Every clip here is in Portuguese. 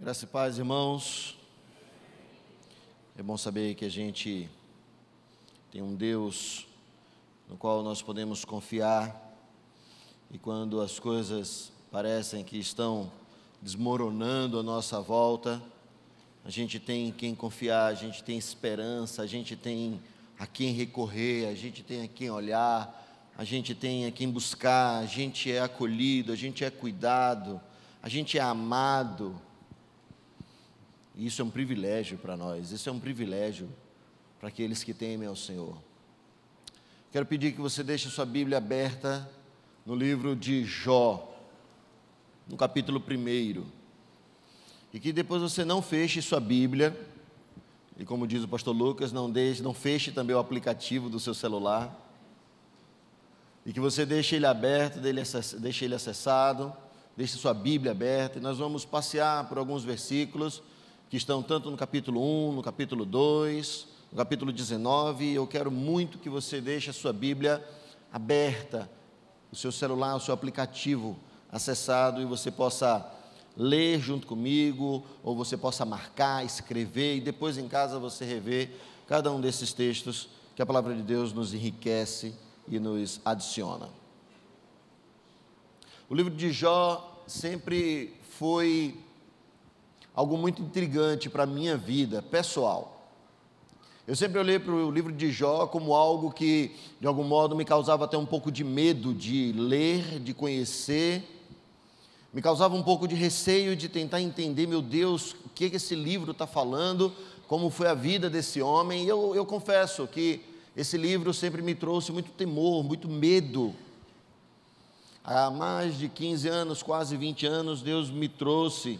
Graça e paz, irmãos. É bom saber que a gente tem um Deus no qual nós podemos confiar, e quando as coisas parecem que estão desmoronando à nossa volta, a gente tem em quem confiar, a gente tem esperança, a gente tem a quem recorrer, a gente tem a quem olhar, a gente tem a quem buscar, a gente é acolhido, a gente é cuidado, a gente é amado. E isso é um privilégio para nós, isso é um privilégio para aqueles que temem ao Senhor. Quero pedir que você deixe sua Bíblia aberta no livro de Jó, no capítulo 1, e que depois você não feche sua Bíblia, e como diz o pastor Lucas, não feche também o aplicativo do seu celular, e que você deixe ele aberto, deixe ele acessado, deixe sua Bíblia aberta, e nós vamos passear por alguns versículos que estão tanto no capítulo 1, no capítulo 2, no capítulo 19, eu quero muito que você deixe a sua Bíblia aberta, o seu celular, o seu aplicativo acessado, e você possa ler junto comigo, ou você possa marcar, escrever, e depois em casa você rever cada um desses textos, que a palavra de Deus nos enriquece e nos adiciona. O livro de Jó sempre foi algo muito intrigante para a minha vida pessoal. Eu sempre olhei para o livro de Jó como algo que, de algum modo, me causava até um pouco de medo de ler, de conhecer, me causava um pouco de receio de tentar entender, meu Deus, o que esse livro está falando, como foi a vida desse homem. E eu confesso que esse livro sempre me trouxe muito temor, muito medo. Há mais de 15 anos, quase 20 anos, Deus me trouxe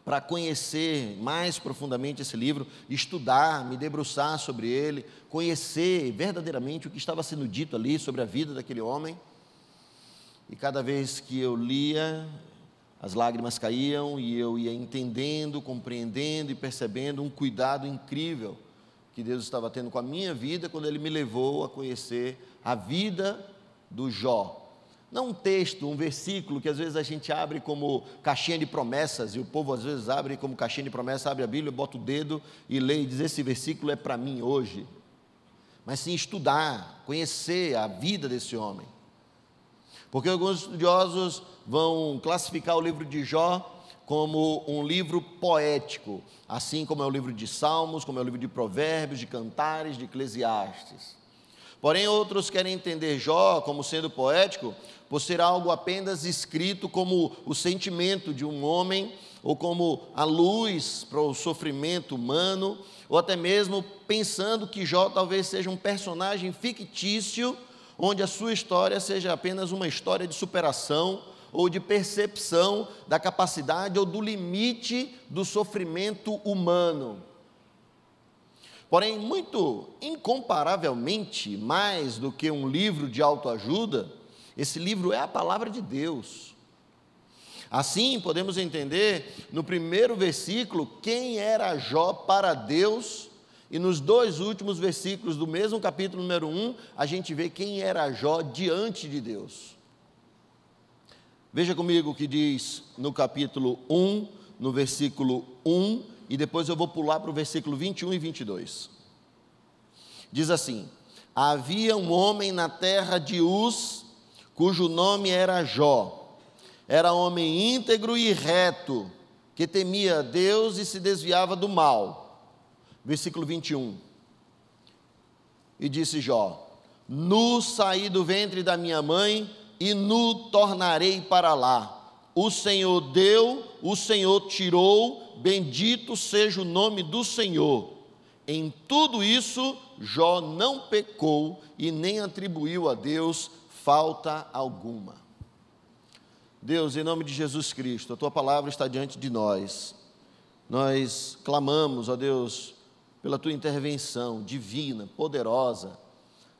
para conhecer mais profundamente esse livro, estudar, me debruçar sobre ele, conhecer verdadeiramente o que estava sendo dito ali sobre a vida daquele homem. E cada vez que eu lia, as lágrimas caíam e eu ia entendendo, compreendendo e percebendo um cuidado incrível que Deus estava tendo com a minha vida quando Ele me levou a conhecer a vida do Jó. Não um texto, um versículo que às vezes a gente abre como caixinha de promessas, e o povo às vezes abre como caixinha de promessas, abre a Bíblia, bota o dedo e lê e diz: esse versículo é para mim hoje. Mas sim estudar, conhecer a vida desse homem. Porque alguns estudiosos vão classificar o livro de Jó como um livro poético, assim como é o livro de Salmos, como é o livro de Provérbios, de Cantares, de Eclesiastes. Porém, outros querem entender Jó como sendo poético por ser algo apenas escrito como o sentimento de um homem, ou como a luz para o sofrimento humano, ou até mesmo pensando que Jó talvez seja um personagem fictício, onde a sua história seja apenas uma história de superação, ou de percepção da capacidade ou do limite do sofrimento humano. Porém, muito incomparavelmente mais do que um livro de autoajuda, esse livro é a palavra de Deus. Assim, podemos entender no primeiro versículo quem era Jó para Deus, e nos dois últimos versículos do mesmo capítulo número 1, a gente vê quem era Jó diante de Deus. Veja comigo o que diz no capítulo 1, no versículo 1, e depois eu vou pular para o versículo 21 e 22. Diz assim: havia um homem na terra de Uz, cujo nome era Jó. Era homem íntegro e reto, que temia a Deus e se desviava do mal. Versículo 21. E disse Jó: nu saí do ventre da minha mãe, e nu tornarei para lá. O Senhor deu, o Senhor tirou, bendito seja o nome do Senhor. Em tudo isso, Jó não pecou e nem atribuiu a Deus falta alguma. Deus, em nome de Jesus Cristo, a Tua palavra está diante de nós. Nós clamamos, ó Deus, pela Tua intervenção divina, poderosa,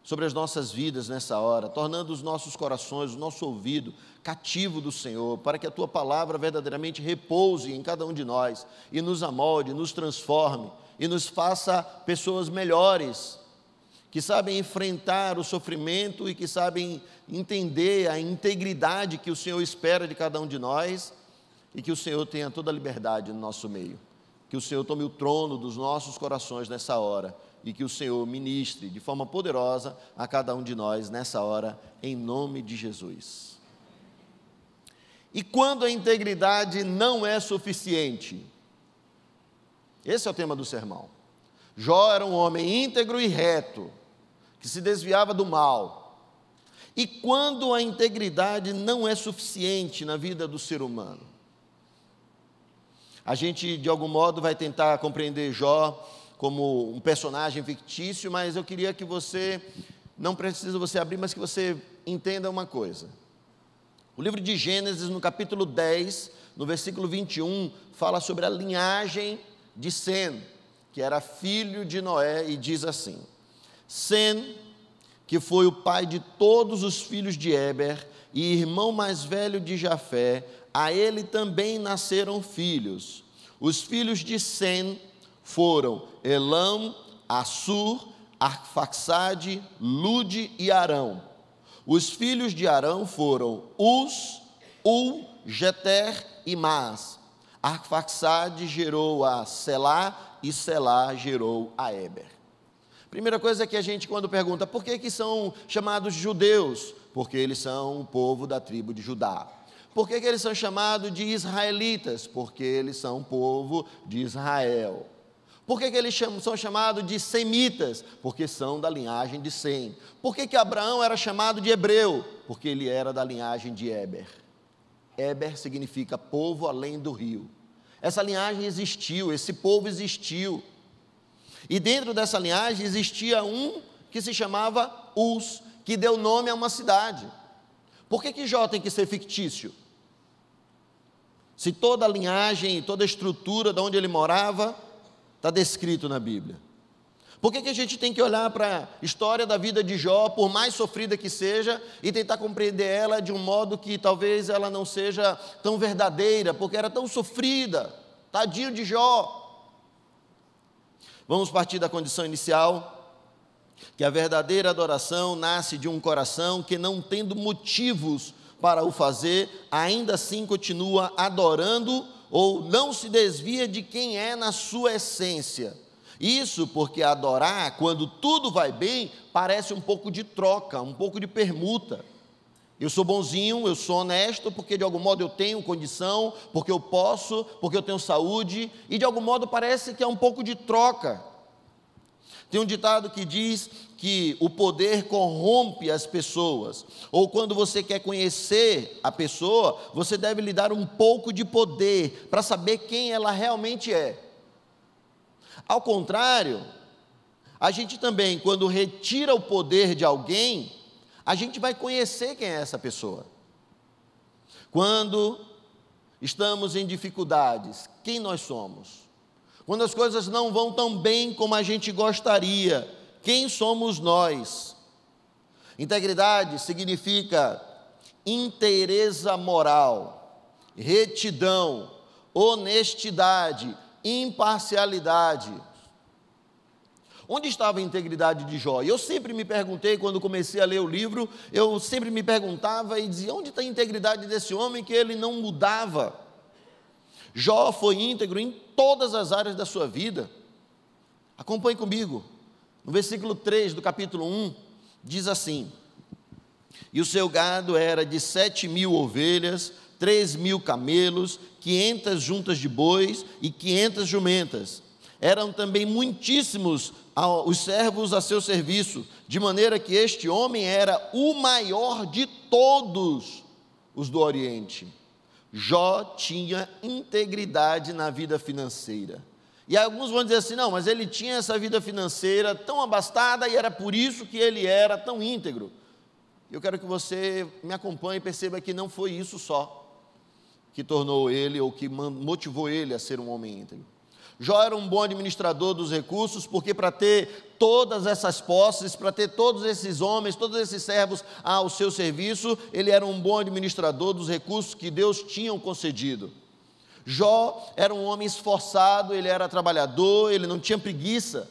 sobre as nossas vidas nessa hora, tornando os nossos corações, o nosso ouvido cativo do Senhor, para que a Tua palavra verdadeiramente repouse em cada um de nós e nos amolde, nos transforme e nos faça pessoas melhores, que sabem enfrentar o sofrimento e que sabem entender a integridade que o Senhor espera de cada um de nós, e que o Senhor tenha toda a liberdade no nosso meio. Que o Senhor tome o trono dos nossos corações nessa hora e que o Senhor ministre de forma poderosa a cada um de nós nessa hora, em nome de Jesus. E quando a integridade não é suficiente? Esse é o tema do sermão. Jó era um homem íntegro e reto, que se desviava do mal. E quando a integridade não é suficiente na vida do ser humano? A gente, de algum modo, vai tentar compreender Jó como um personagem fictício, mas eu queria que você, não precisa você abrir, mas que você entenda uma coisa. O livro de Gênesis, no capítulo 10, no versículo 21, fala sobre a linhagem de Sem, que era filho de Noé, e diz assim: Sem, que foi o pai de todos os filhos de Éber e irmão mais velho de Jafé, a ele também nasceram filhos. Os filhos de Sem foram Elam, Assur, Arfaxade, Lude e Arão. Os filhos de Arão foram Uz, Ul, Jeter e Mas. Arfaxade gerou a Selá e Selá gerou a Éber. Primeira coisa que a gente, quando pergunta, por que são chamados judeus? Porque eles são o povo da tribo de Judá. Por que eles são chamados de israelitas? Porque eles são o povo de Israel. Por que eles são chamados de semitas? Porque são da linhagem de Sem. Por que Abraão era chamado de hebreu? Porque ele era da linhagem de Éber. Éber significa povo além do rio. Essa linhagem existiu, esse povo existiu. E dentro dessa linhagem existia um que se chamava Uz, que deu nome a uma cidade. Por que Jó tem que ser fictício? Se toda a linhagem, toda a estrutura de onde ele morava está descrito na Bíblia. Por que a gente tem que olhar para a história da vida de Jó, por mais sofrida que seja, e tentar compreender ela de um modo que talvez ela não seja tão verdadeira, porque era tão sofrida? Tadinho de Jó. Vamos partir da condição inicial, que a verdadeira adoração nasce de um coração que, não tendo motivos para o fazer, ainda assim continua adorando ou não se desvia de quem é na sua essência. Isso porque adorar, quando tudo vai bem, parece um pouco de troca, um pouco de permuta. Eu sou bonzinho, eu sou honesto, porque de algum modo eu tenho condição, porque eu posso, porque eu tenho saúde, e de algum modo parece que é um pouco de troca. Tem um ditado que diz que o poder corrompe as pessoas, ou quando você quer conhecer a pessoa, você deve lhe dar um pouco de poder, para saber quem ela realmente é. Ao contrário, a gente também, quando retira o poder de alguém, a gente vai conhecer quem é essa pessoa. Quando estamos em dificuldades, quem nós somos? Quando as coisas não vão tão bem como a gente gostaria, quem somos nós? Integridade significa inteireza moral, retidão, honestidade, imparcialidade. Onde estava a integridade de Jó? Eu sempre me perguntei, quando comecei a ler o livro, eu sempre me perguntava e dizia, onde está a integridade desse homem que ele não mudava? Jó foi íntegro em todas as áreas da sua vida. Acompanhe comigo. No versículo 3 do capítulo 1, diz assim: E o seu gado era de 7.000 ovelhas, 3.000 camelos, 500 juntas de bois e 500 jumentas. Eram também muitíssimos os servos a seu serviço, de maneira que este homem era o maior de todos os do Oriente. Jó tinha integridade na vida financeira. E alguns vão dizer assim, não, mas ele tinha essa vida financeira tão abastada e era por isso que ele era tão íntegro. Eu quero que você me acompanhe e perceba que não foi isso só que tornou ele, ou que motivou ele a ser um homem íntegro. Jó era um bom administrador dos recursos, porque para ter todas essas posses, para ter todos esses homens, todos esses servos ao seu serviço, ele era um bom administrador dos recursos que Deus tinha concedido. Jó era um homem esforçado, ele era trabalhador, ele não tinha preguiça.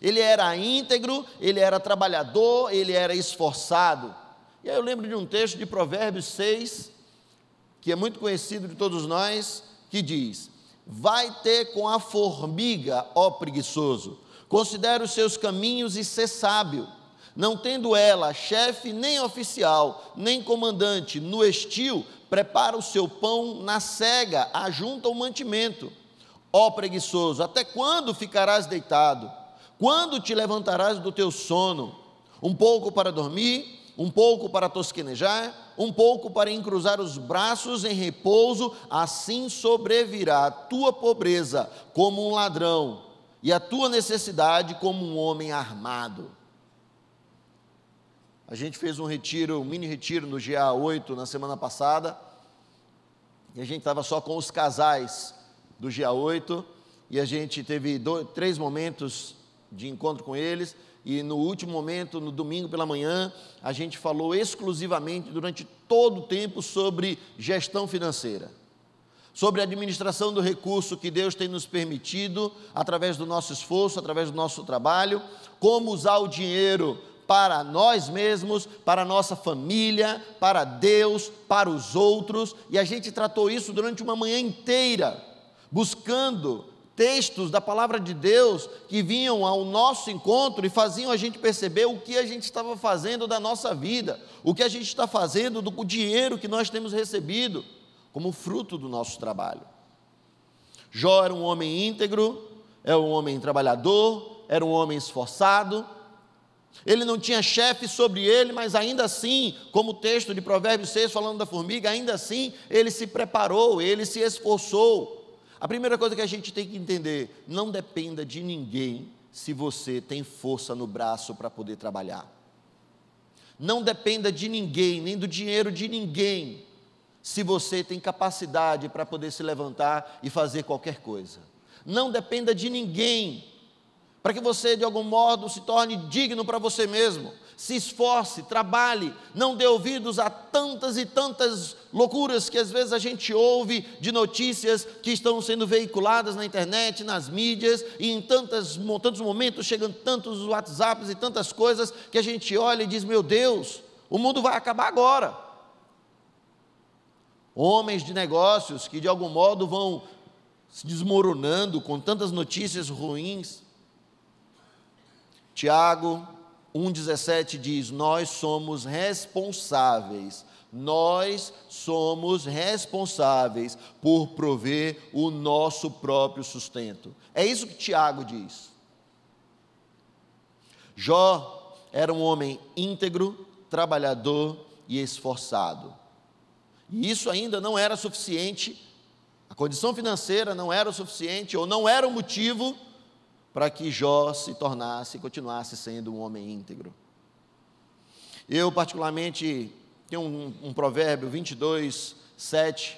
Ele era íntegro, ele era trabalhador, ele era esforçado. E aí eu lembro de um texto de Provérbios 6, que é muito conhecido de todos nós, que diz: vai ter com a formiga, ó preguiçoso, considera os seus caminhos e sê sábio, não tendo ela chefe nem oficial, nem comandante, no estio, prepara o seu pão, na cega, ajunta o mantimento. Ó preguiçoso, até quando ficarás deitado? Quando te levantarás do teu sono? Um pouco para dormir, um pouco para tosquenejar, um pouco para encruzar os braços em repouso, assim sobrevirá a tua pobreza como um ladrão, e a tua necessidade como um homem armado. A gente fez um retiro, um mini retiro no GA8 na semana passada, e a gente estava só com os casais do GA8, e a gente teve 3 momentos de encontro com eles, e no último momento, no domingo pela manhã, a gente falou exclusivamente durante todo o tempo sobre gestão financeira, sobre a administração do recurso que Deus tem nos permitido, através do nosso esforço, através do nosso trabalho, como usar o dinheiro para nós mesmos, para a nossa família, para Deus, para os outros, e a gente tratou isso durante uma manhã inteira, buscando textos da palavra de Deus que vinham ao nosso encontro e faziam a gente perceber o que a gente estava fazendo da nossa vida, o que a gente está fazendo do dinheiro que nós temos recebido, como fruto do nosso trabalho. Jó era um homem íntegro, era um homem trabalhador, era um homem esforçado. Ele não tinha chefe sobre ele, mas ainda assim, como o texto de Provérbios 6 falando da formiga, ainda assim ele se preparou, ele se esforçou. A primeira coisa que a gente tem que entender: não dependa de ninguém se você tem força no braço para poder trabalhar. Não dependa de ninguém, nem do dinheiro de ninguém, se você tem capacidade para poder se levantar e fazer qualquer coisa. Não dependa de ninguém para que você de algum modo se torne digno para você mesmo. Se esforce, trabalhe, não dê ouvidos a tantas e tantas loucuras que às vezes a gente ouve de notícias que estão sendo veiculadas na internet, nas mídias, e em tantos momentos chegam tantos WhatsApps e tantas coisas que a gente olha e diz: meu Deus, o mundo vai acabar agora. Homens de negócios que de algum modo vão se desmoronando com tantas notícias ruins. Tiago 1,17 diz: nós somos responsáveis por prover o nosso próprio sustento. É isso que Tiago diz. Jó era um homem íntegro, trabalhador e esforçado. E isso ainda não era suficiente, a condição financeira não era o suficiente, ou não era o motivo para que Jó se tornasse e continuasse sendo um homem íntegro. Eu particularmente tenho um provérbio 22:7,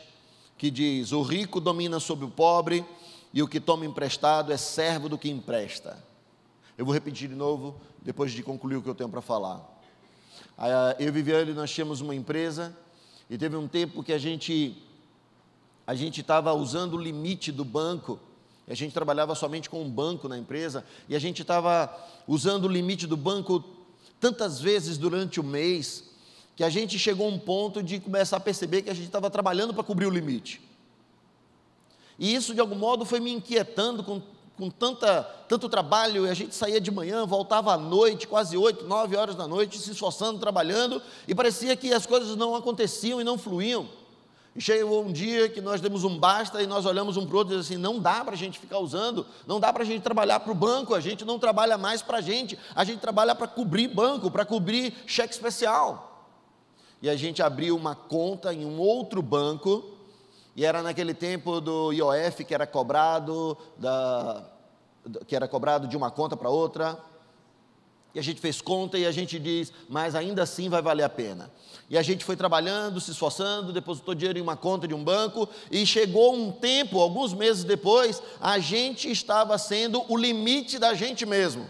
que diz: o rico domina sobre o pobre, e o que toma emprestado é servo do que empresta. Eu vou repetir de novo, depois de concluir o que eu tenho para falar. Eu e Viviane, nós tínhamos uma empresa, e teve um tempo que a gente estava usando o limite do banco. A gente trabalhava somente com um banco na empresa, e a gente estava usando o limite do banco tantas vezes durante o mês, que a gente chegou a um ponto de começar a perceber que a gente estava trabalhando para cobrir o limite. E isso, de algum modo, foi me inquietando com tanto trabalho, e a gente saía de manhã, voltava à noite, quase 8, 9 horas da noite, se esforçando, trabalhando, e parecia que as coisas não aconteciam e não fluíam. E chegou um dia que nós demos um basta e nós olhamos um para o outro e dizemos assim: não dá para a gente ficar usando, não dá para a gente trabalhar para o banco, a gente não trabalha mais para a gente trabalha para cobrir banco, para cobrir cheque especial. E a gente abriu uma conta em um outro banco, e era naquele tempo do IOF que era cobrado de uma conta para outra. E a gente fez conta e a gente diz: mas ainda assim vai valer a pena. E a gente foi trabalhando, se esforçando, depositou dinheiro em uma conta de um banco, e chegou um tempo, alguns meses depois, a gente estava sendo o limite da gente mesmo.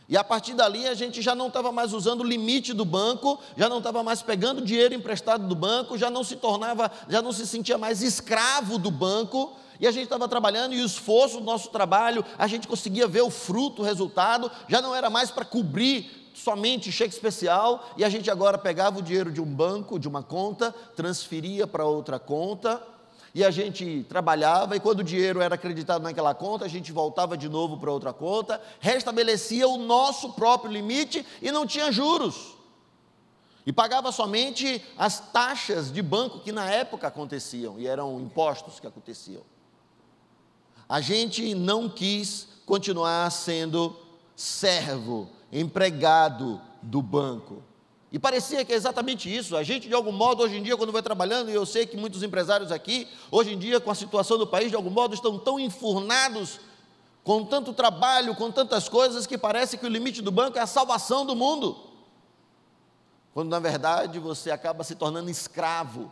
E a partir dali a gente já não estava mais usando o limite do banco, já não estava mais pegando dinheiro emprestado do banco, já não se sentia mais escravo do banco, e a gente estava trabalhando, e o esforço do nosso trabalho, a gente conseguia ver o fruto, o resultado, já não era mais para cobrir somente cheque especial, e a gente agora pegava o dinheiro de um banco, de uma conta, transferia para outra conta, e a gente trabalhava, e quando o dinheiro era acreditado naquela conta, a gente voltava de novo para outra conta, restabelecia o nosso próprio limite e não tinha juros. E pagava somente as taxas de banco que na época aconteciam, e eram impostos que aconteciam. A gente não quis continuar sendo servo, empregado do banco. E parecia que é exatamente isso. A gente, de algum modo, hoje em dia, quando vai trabalhando, e eu sei que muitos empresários aqui, hoje em dia, com a situação do país, de algum modo, estão tão enfurnados, com tanto trabalho, com tantas coisas, que parece que o limite do banco é a salvação do mundo. Quando, na verdade, você acaba se tornando escravo,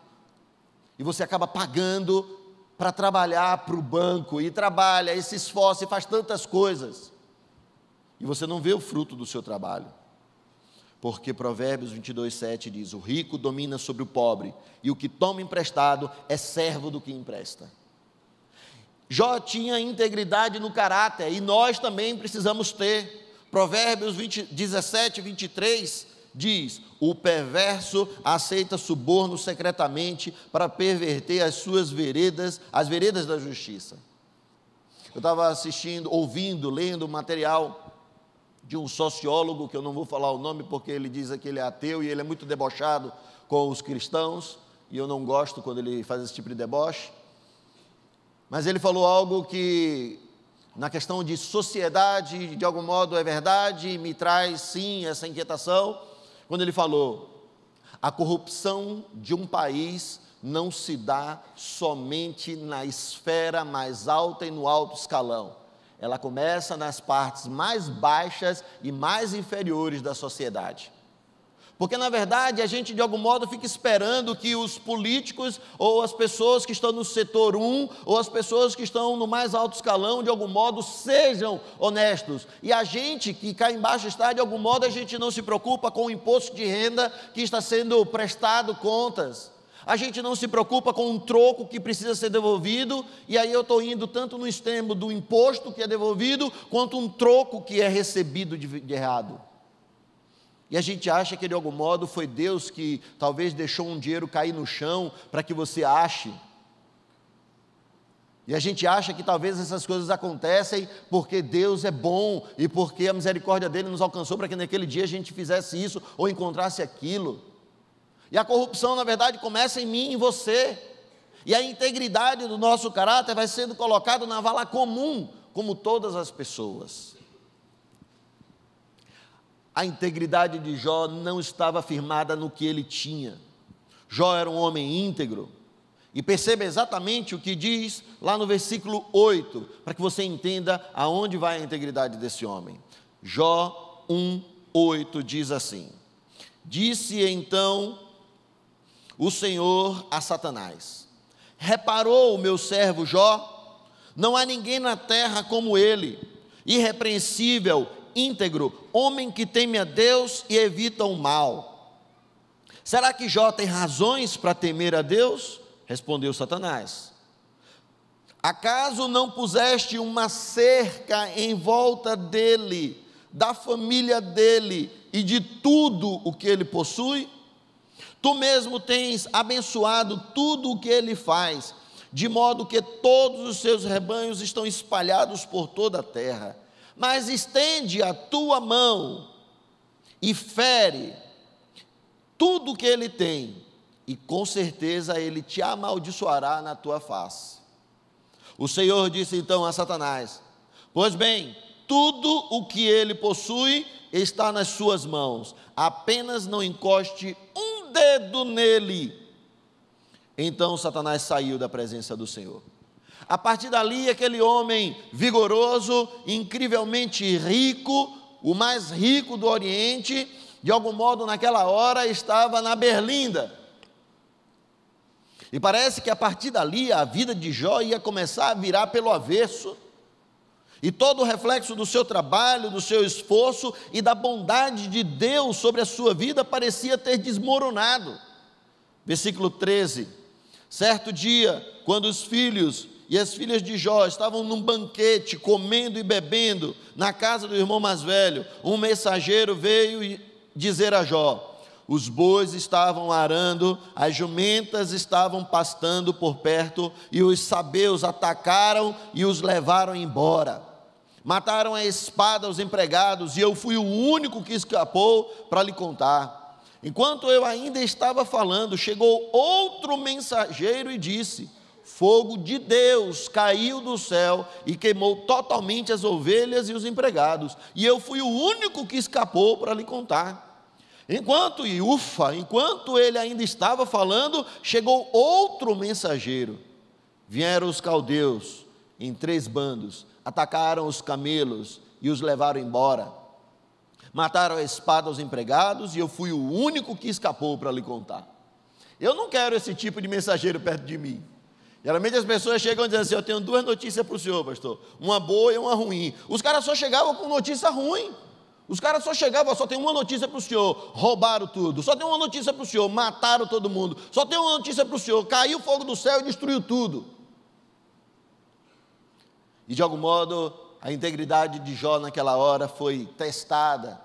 e você acaba pagando para trabalhar para o banco, e trabalha, e se esforça, e faz tantas coisas, e você não vê o fruto do seu trabalho. Porque Provérbios 22:7 diz: o rico domina sobre o pobre, e o que toma emprestado é servo do que empresta. Jó tinha integridade no caráter, e nós também precisamos ter. Provérbios 17:23 diz: o perverso aceita suborno secretamente para perverter as suas veredas, as veredas da justiça. Eu estava assistindo, ouvindo, lendo material de um sociólogo, que eu não vou falar o nome porque ele diz que ele é ateu e ele é muito debochado com os cristãos, e eu não gosto quando ele faz esse tipo de deboche, mas ele falou algo que, na questão de sociedade, de algum modo é verdade, e me traz sim essa inquietação, quando ele falou: a corrupção de um país não se dá somente na esfera mais alta e no alto escalão. Ela começa nas partes mais baixas e mais inferiores da sociedade. Porque, na verdade, a gente, de algum modo, fica esperando que os políticos, ou as pessoas que estão no setor 1, ou as pessoas que estão no mais alto escalão, de algum modo, sejam honestos. E a gente, que cá embaixo está, de algum modo, a gente não se preocupa com o imposto de renda que está sendo prestado contas. A gente não se preocupa com um troco que precisa ser devolvido, e aí eu estou indo tanto no extremo do imposto que é devolvido, quanto um troco que é recebido de errado. E a gente acha que, de algum modo, foi Deus que talvez deixou um dinheiro cair no chão para que você ache. E a gente acha que talvez essas coisas acontecem porque Deus é bom e porque a misericórdia dele nos alcançou para que naquele dia a gente fizesse isso ou encontrasse aquilo. E a corrupção, na verdade, começa em mim e em você. E a integridade do nosso caráter vai sendo colocada na vala comum, como todas as pessoas. A integridade de Jó não estava firmada no que ele tinha. Jó era um homem íntegro. E perceba exatamente o que diz lá no versículo 8, para que você entenda aonde vai a integridade desse homem. Jó 1:8 diz assim: disse então o Senhor a Satanás: reparou o meu servo Jó? Não há ninguém na terra como ele, irrepreensível, íntegro, homem que teme a Deus e evita o mal. Será que Jó tem razões para temer a Deus? Respondeu Satanás: acaso não puseste uma cerca em volta dele, da família dele e de tudo o que ele possui? Tu mesmo tens abençoado tudo o que ele faz, de modo que todos os seus rebanhos estão espalhados por toda a terra. Mas estende a tua mão e fere tudo o que ele tem, e com certeza ele te amaldiçoará na tua face. O Senhor disse então a Satanás: pois bem, tudo o que ele possui está nas suas mãos, apenas não encoste um dedo nele. Então Satanás saiu da presença do Senhor. A partir dali, aquele homem vigoroso, incrivelmente rico, o mais rico do Oriente, de algum modo naquela hora estava na berlinda. E parece que a partir dali a vida de Jó ia começar a virar pelo avesso. E todo o reflexo do seu trabalho, do seu esforço e da bondade de Deus sobre a sua vida parecia ter desmoronado. Versículo 13: certo dia, quando os filhos e as filhas de Jó estavam num banquete, comendo e bebendo, na casa do irmão mais velho, um mensageiro veio dizer a Jó: os bois estavam arando, as jumentas estavam pastando por perto, e os sabeus atacaram e os levaram embora. Mataram a espada os empregados, e eu fui o único que escapou para lhe contar. Enquanto eu ainda estava falando, chegou outro mensageiro e disse: fogo de Deus caiu do céu e queimou totalmente as ovelhas e os empregados, e eu fui o único que escapou para lhe contar. Enquanto ele ainda estava falando, chegou outro mensageiro. Vieram os caldeus em 3 bandos, atacaram os camelos e os levaram embora. Mataram a espada aos empregados, e eu fui o único que escapou para lhe contar. Eu não quero esse tipo de mensageiro perto de mim. Geralmente as pessoas chegam dizendo assim: eu tenho 2 notícias para o senhor, pastor, uma boa e uma ruim. Os caras só chegavam com notícia ruim. Os caras só chegavam: só tem uma notícia para o senhor, roubaram tudo. Só tem uma notícia para o senhor, mataram todo mundo. Só tem uma notícia para o senhor, caiu fogo do céu e destruiu tudo. E de algum modo, a integridade de Jó naquela hora foi testada.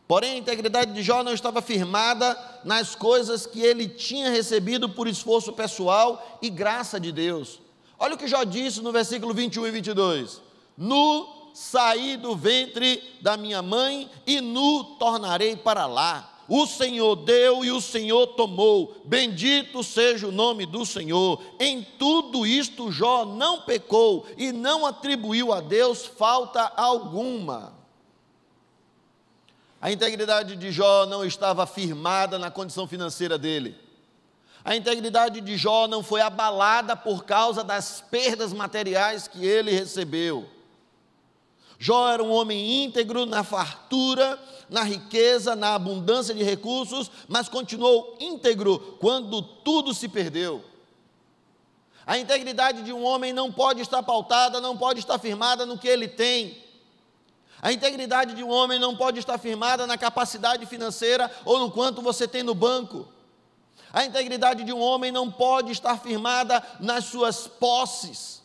Porém, a integridade de Jó não estava firmada nas coisas que ele tinha recebido por esforço pessoal e graça de Deus. Olha o que Jó disse no versículo 21 e 22. Nu saí do ventre da minha mãe, e nu tornarei para lá. O Senhor deu e o Senhor tomou, bendito seja o nome do Senhor. Em tudo isto Jó não pecou e não atribuiu a Deus falta alguma. A integridade de Jó não estava firmada na condição financeira dele. A integridade de Jó não foi abalada por causa das perdas materiais que ele recebeu. Jó era um homem íntegro na fartura, na riqueza, na abundância de recursos, mas continuou íntegro quando tudo se perdeu. A integridade de um homem não pode estar pautada, não pode estar firmada no que ele tem. A integridade de um homem não pode estar firmada na capacidade financeira ou no quanto você tem no banco. A integridade de um homem não pode estar firmada nas suas posses.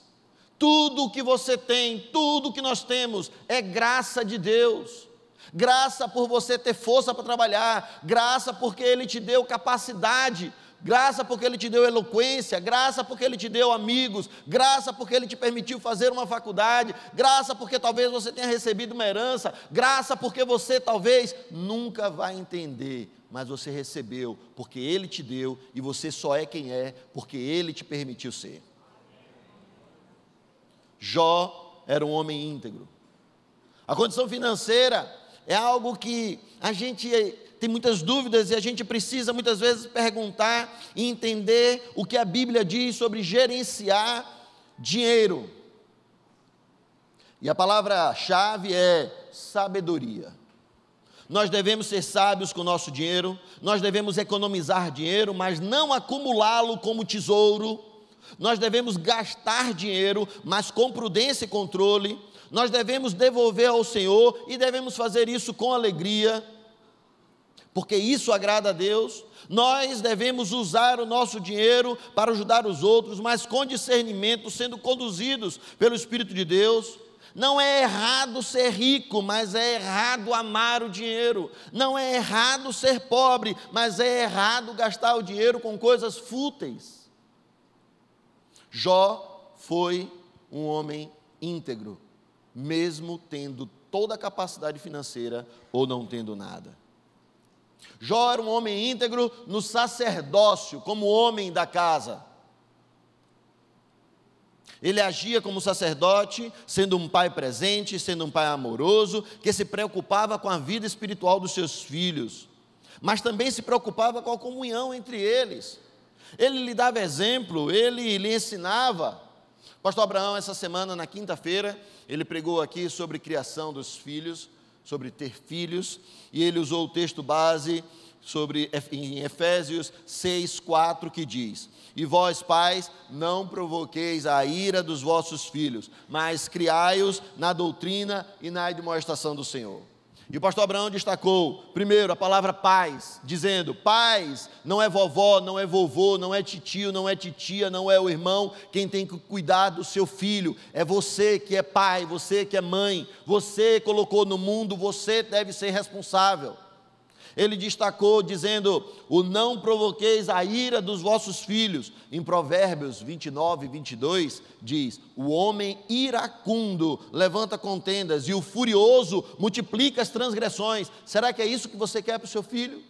Tudo o que você tem, tudo o que nós temos é graça de Deus. Graça por você ter força para trabalhar, graça porque Ele te deu capacidade, graça porque Ele te deu eloquência, graça porque Ele te deu amigos, graça porque Ele te permitiu fazer uma faculdade, graça porque talvez você tenha recebido uma herança, graça porque você talvez nunca vai entender, mas você recebeu porque Ele te deu, e você só é quem é porque Ele te permitiu ser. Jó era um homem íntegro. A condição financeira é algo que a gente tem muitas dúvidas, e a gente precisa muitas vezes perguntar e entender o que a Bíblia diz sobre gerenciar dinheiro. E a palavra-chave é sabedoria. Nós devemos ser sábios com o nosso dinheiro, nós devemos economizar dinheiro, mas não acumulá-lo como tesouro. Nós devemos gastar dinheiro, mas com prudência e controle. Nós devemos devolver ao Senhor, e devemos fazer isso com alegria, porque isso agrada a Deus. Nós devemos usar o nosso dinheiro para ajudar os outros, mas com discernimento, sendo conduzidos pelo Espírito de Deus. Não é errado ser rico, mas é errado amar o dinheiro. Não é errado ser pobre, mas é errado gastar o dinheiro com coisas fúteis. Jó foi um homem íntegro, mesmo tendo toda a capacidade financeira ou não tendo nada. Jó era um homem íntegro no sacerdócio, como homem da casa. Ele agia como sacerdote, sendo um pai presente, sendo um pai amoroso, que se preocupava com a vida espiritual dos seus filhos, mas também se preocupava com a comunhão entre eles. Ele lhe dava exemplo, ele lhe ensinava. Pastor Abraão, essa semana, na quinta-feira, ele pregou aqui sobre criação dos filhos, sobre ter filhos, e ele usou o texto base em Efésios 6:4, que diz: e vós, pais, não provoqueis a ira dos vossos filhos, mas criai-os na doutrina e na admoestação do Senhor. E o pastor Abraão destacou, primeiro, a palavra pais, dizendo: pais não é vovó, não é vovô, não é titio, não é titia, não é o irmão, quem tem que cuidar do seu filho, é você que é pai, você que é mãe, você colocou no mundo, você deve ser responsável. Ele destacou dizendo: o não provoqueis a ira dos vossos filhos. Em Provérbios 29, 22, diz: o homem iracundo levanta contendas e o furioso multiplica as transgressões. Será que é isso que você quer para o seu filho?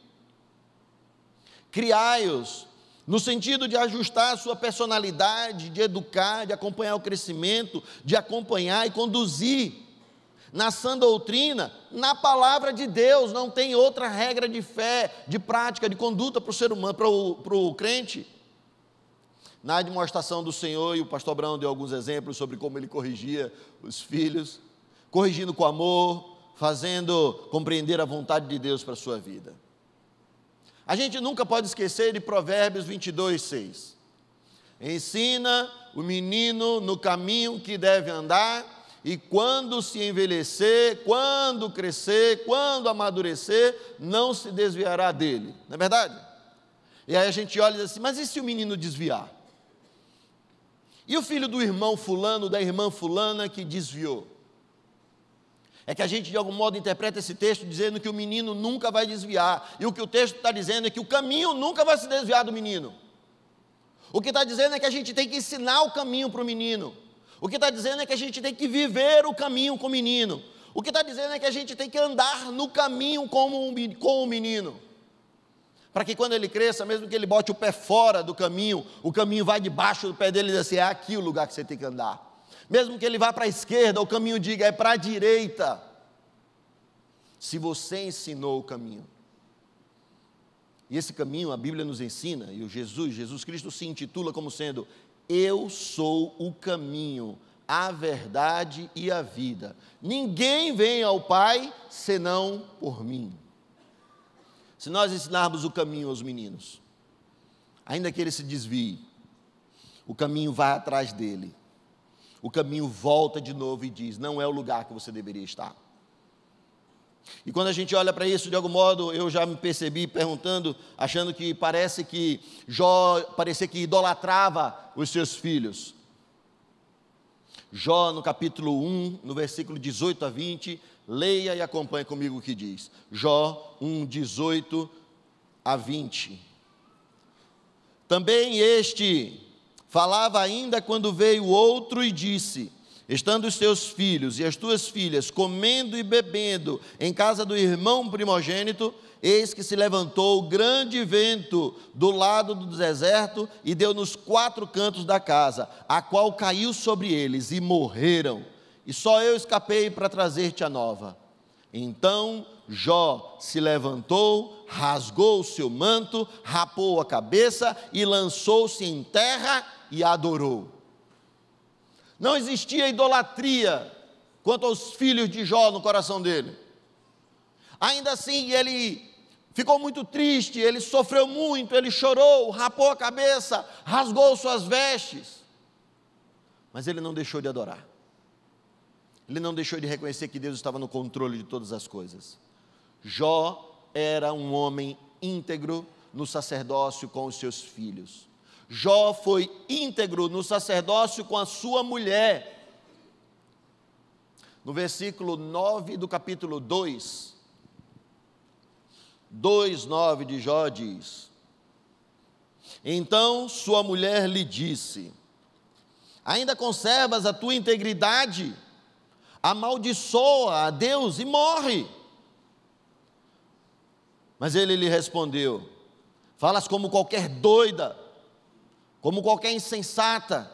Criai-os no sentido de ajustar a sua personalidade, de educar, de acompanhar o crescimento, de acompanhar e conduzir na sã doutrina, na palavra de Deus. Não tem outra regra de fé, de prática, de conduta para o ser humano, para o crente. Na demonstração do Senhor, e o pastor Abraão deu alguns exemplos sobre como ele corrigia os filhos, corrigindo com amor, fazendo compreender a vontade de Deus para a sua vida. A gente nunca pode esquecer de Provérbios 22, 6. Ensina o menino no caminho que deve andar, e quando se envelhecer, quando crescer, quando amadurecer, não se desviará dele. Não é verdade? E aí a gente olha e diz assim: mas e se o menino desviar? E o filho do irmão fulano, da irmã fulana que desviou? É que a gente de algum modo interpreta esse texto dizendo que o menino nunca vai desviar. E o que o texto está dizendo é que o caminho nunca vai se desviar do menino. O que está dizendo é que a gente tem que ensinar o caminho para o menino. O que está dizendo é que a gente tem que viver o caminho com o menino. O que está dizendo é que a gente tem que andar no caminho com o menino. Para que quando ele cresça, mesmo que ele bote o pé fora do caminho, o caminho vai debaixo do pé dele e diz assim: é aqui o lugar que você tem que andar. Mesmo que ele vá para a esquerda, o caminho diga: é para a direita. Se você ensinou o caminho. E esse caminho a Bíblia nos ensina, e o Jesus Cristo se intitula como sendo: eu sou o caminho, a verdade e a vida. Ninguém vem ao Pai senão por mim. Se nós ensinarmos o caminho aos meninos, ainda que ele se desvie, o caminho vai atrás dele. O caminho volta de novo e diz: não é o lugar que você deveria estar. E quando a gente olha para isso, de algum modo, eu já me percebi perguntando, achando que parece que Jó, parecia que idolatrava os seus filhos. Jó, no capítulo 1, no versículo 18 a 20, leia e acompanhe comigo o que diz. Jó 1, 18 a 20. Também este falava ainda quando veio outro e disse: estando os teus filhos e as tuas filhas comendo e bebendo em casa do irmão primogênito, eis que se levantou grande vento do lado do deserto e deu nos 4 cantos da casa, a qual caiu sobre eles e morreram, e só eu escapei para trazer-te a nova. Então Jó se levantou, rasgou o seu manto, rapou a cabeça e lançou-se em terra e adorou. Não existia idolatria quanto aos filhos de Jó no coração dele. Ainda assim, ele ficou muito triste, ele sofreu muito, ele chorou, rapou a cabeça, rasgou suas vestes. Mas ele não deixou de adorar. Ele não deixou de reconhecer que Deus estava no controle de todas as coisas. Jó era um homem íntegro no sacerdócio com os seus filhos. Jó foi íntegro no sacerdócio com a sua mulher. No versículo 9 do capítulo 2, 2:9 de Jó diz: então sua mulher lhe disse: ainda conservas a tua integridade? Amaldiçoa a Deus e morre. Mas ele lhe respondeu: falas como qualquer doida, como qualquer insensata.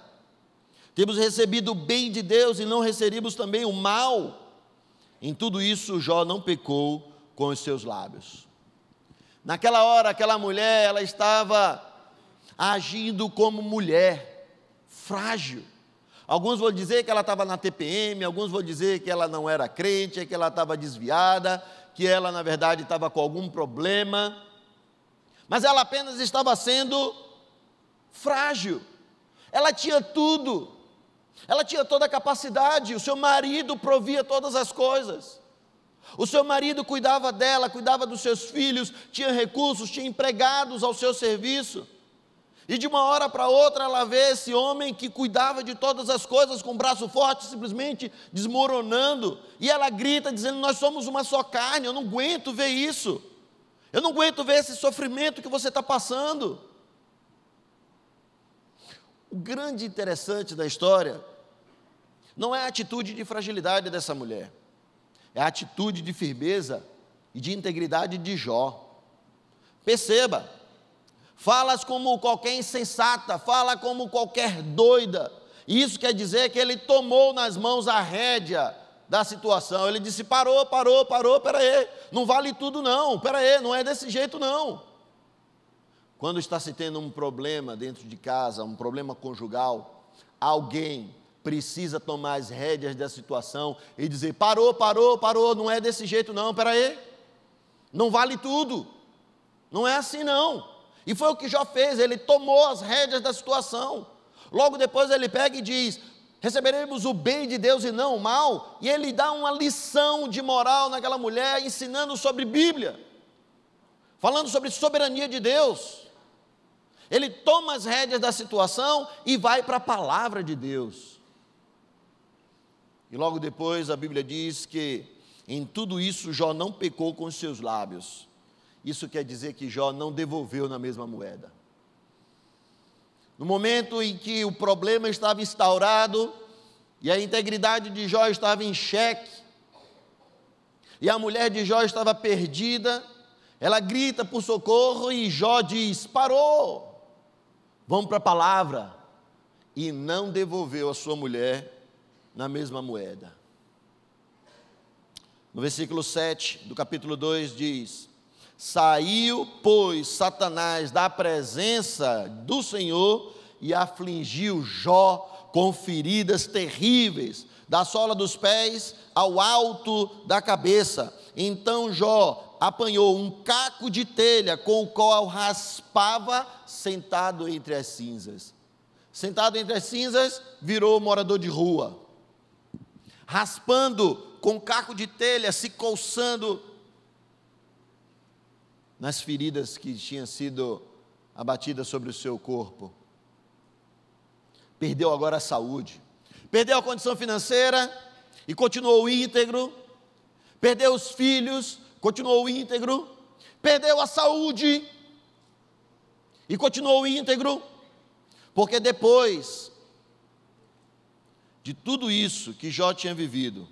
Temos recebido o bem de Deus e não recebemos também o mal. Em tudo isso Jó não pecou com os seus lábios. Naquela hora, aquela mulher, ela estava agindo como mulher, frágil. Alguns vão dizer que ela estava na TPM, alguns vão dizer que ela não era crente, que ela estava desviada, que ela na verdade estava com algum problema, mas ela apenas estava sendo frágil. Ela tinha tudo, ela tinha toda a capacidade, o seu marido provia todas as coisas. O seu marido cuidava dela, cuidava dos seus filhos, tinha recursos, tinha empregados ao seu serviço. E de uma hora para outra ela vê esse homem que cuidava de todas as coisas com o braço forte simplesmente desmoronando. E ela grita dizendo: nós somos uma só carne, eu não aguento ver isso. Eu não aguento ver esse sofrimento que você está passando. O grande interessante da história não é a atitude de fragilidade dessa mulher, é a atitude de firmeza e de integridade de Jó. Perceba, falas como qualquer insensata, fala como qualquer doida. Isso quer dizer que ele tomou nas mãos a rédea da situação. Ele disse: parou, peraí, não vale tudo não, peraí, não é desse jeito não. Quando está se tendo um problema dentro de casa, um problema conjugal, alguém precisa tomar as rédeas da situação e dizer: parou, não é desse jeito não, peraí, não vale tudo, não é assim não. E foi o que Jó fez, ele tomou as rédeas da situação. Logo depois ele pega e diz: receberemos o bem de Deus e não o mal, e ele dá uma lição de moral naquela mulher, ensinando sobre Bíblia, falando sobre soberania de Deus. Ele toma as rédeas da situação e vai para a palavra de Deus. E logo depois a Bíblia diz que em tudo isso Jó não pecou com os seus lábios. Isso quer dizer que Jó não devolveu na mesma moeda. No momento em que o problema estava instaurado e a integridade de Jó estava em xeque, e a mulher de Jó estava perdida, ela grita por socorro e Jó diz: parou, vamos para a palavra. E não devolveu a sua mulher na mesma moeda. No versículo 7 do capítulo 2 diz: saiu, pois, Satanás da presença do Senhor e afligiu Jó com feridas terríveis, da sola dos pés ao alto da cabeça. Então Jó apanhou um caco de telha com o qual raspava, sentado entre as cinzas. Sentado entre as cinzas, virou morador de rua. Raspando com caco de telha, se coçando nas feridas que tinham sido abatidas sobre o seu corpo. Perdeu agora a saúde, perdeu a condição financeira e continuou íntegro, perdeu os filhos, continuou íntegro, perdeu a saúde e continuou íntegro, porque depois de tudo isso que Jó tinha vivido,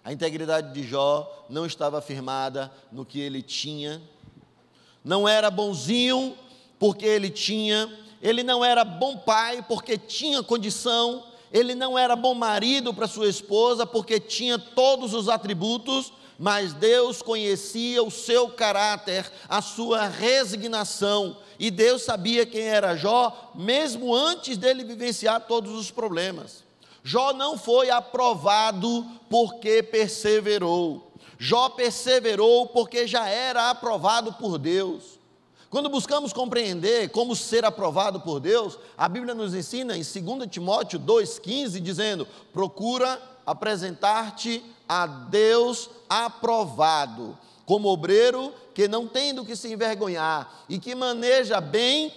a integridade de Jó não estava firmada no que ele tinha, não era bonzinho porque ele não era bom pai porque tinha condição, ele não era bom marido para sua esposa porque tinha todos os atributos, mas Deus conhecia o seu caráter, a sua resignação, e Deus sabia quem era Jó, mesmo antes dele vivenciar todos os problemas. Jó não foi aprovado porque perseverou. Jó perseverou porque já era aprovado por Deus. Quando buscamos compreender como ser aprovado por Deus, a Bíblia nos ensina em 2 Timóteo 2,15, dizendo: procura apresentar-te a Deus aprovado, como obreiro que não tem do que se envergonhar e que maneja bem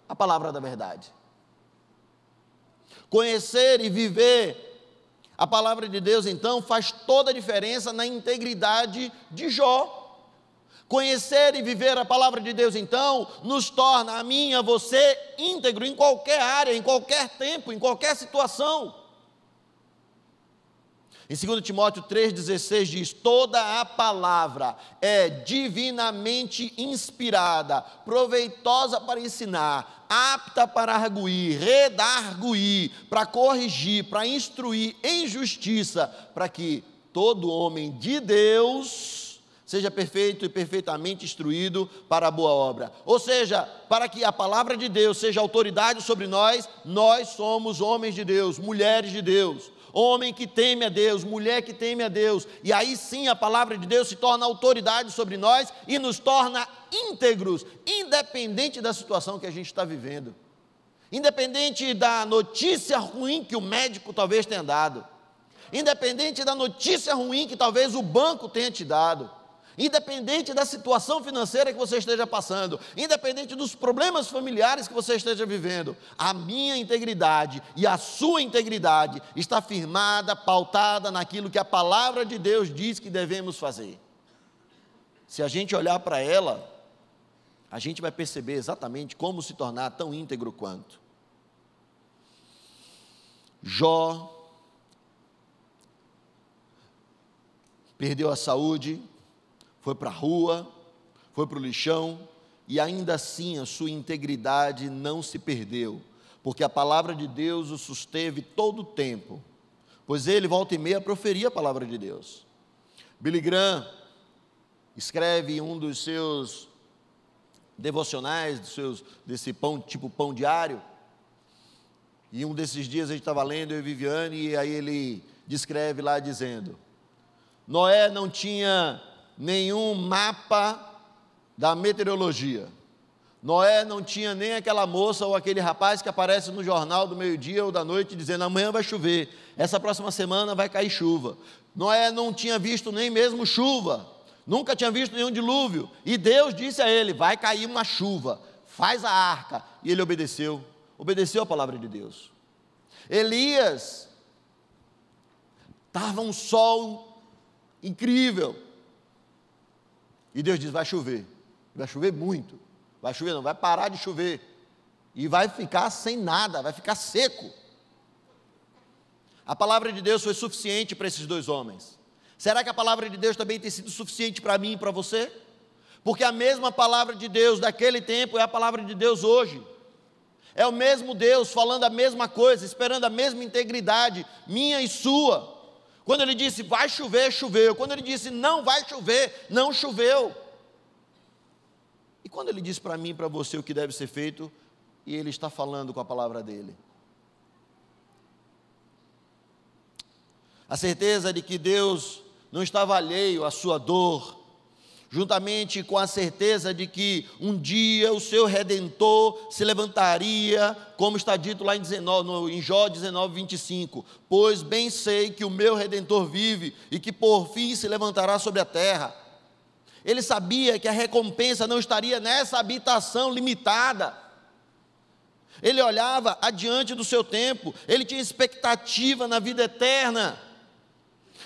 a palavra da verdade. Conhecer e viver a palavra de Deus, então, faz toda a diferença na integridade de Jó. Conhecer e viver a palavra de Deus, então, nos torna, a mim e a você, íntegro em qualquer área, em qualquer tempo, em qualquer situação. Em 2 Timóteo 3,16 diz: toda a palavra é divinamente inspirada, proveitosa para ensinar, apta para arguir, redarguir, para corrigir, para instruir em justiça, para que todo homem de Deus seja perfeito e perfeitamente instruído para a boa obra. Ou seja, para que a palavra de Deus seja autoridade sobre nós, nós somos homens de Deus, mulheres de Deus. Homem que teme a Deus, mulher que teme a Deus, e aí sim a palavra de Deus se torna autoridade sobre nós e nos torna íntegros, independente da situação que a gente está vivendo, independente da notícia ruim que o médico talvez tenha dado. independente da notícia ruim que talvez o banco tenha te dado, independente da situação financeira que você esteja passando, independente dos problemas familiares que você esteja vivendo, a minha integridade e a sua integridade está firmada, pautada naquilo que a palavra de Deus diz que devemos fazer. Se a gente olhar para ela, a gente vai perceber exatamente como se tornar tão íntegro quanto. Jó perdeu a saúde, foi para a rua, foi para o lixão, e ainda assim a sua integridade não se perdeu, porque a palavra de Deus o susteve todo o tempo, pois ele volta e meia proferia a palavra de Deus. Billy Graham escreve em um dos seus devocionais, desse pão, tipo pão diário, e um desses dias a gente estava lendo, eu e Viviane, e aí ele descreve lá dizendo: Noé não tinha nenhum mapa da meteorologia, Noé não tinha nem aquela moça ou aquele rapaz que aparece no jornal do meio-dia ou da noite dizendo: amanhã vai chover, essa próxima semana vai cair chuva. Noé não tinha visto nem mesmo chuva, nunca tinha visto nenhum dilúvio, e Deus disse a ele: vai cair uma chuva, faz a arca, e ele obedeceu a palavra de Deus. Elias, estava um sol incrível, e Deus diz: vai chover muito, vai chover não, vai parar de chover, e vai ficar sem nada, vai ficar seco. A palavra de Deus foi suficiente para esses dois homens. Será que a palavra de Deus também tem sido suficiente para mim e para você? Porque a mesma palavra de Deus daquele tempo é a palavra de Deus hoje. É o mesmo Deus falando a mesma coisa, esperando a mesma integridade, minha e sua. Quando ele disse vai chover, choveu. Quando ele disse não vai chover, não choveu. E quando ele disse para mim e para você o que deve ser feito, e ele está falando com a palavra dele. A certeza de que Deus não estava alheio à sua dor, juntamente com a certeza de que um dia o seu Redentor se levantaria, como está dito lá em Jó 19, 25, pois bem sei que o meu Redentor vive, e que por fim se levantará sobre a terra. Ele sabia que a recompensa não estaria nessa habitação limitada, ele olhava adiante do seu tempo, ele tinha expectativa na vida eterna.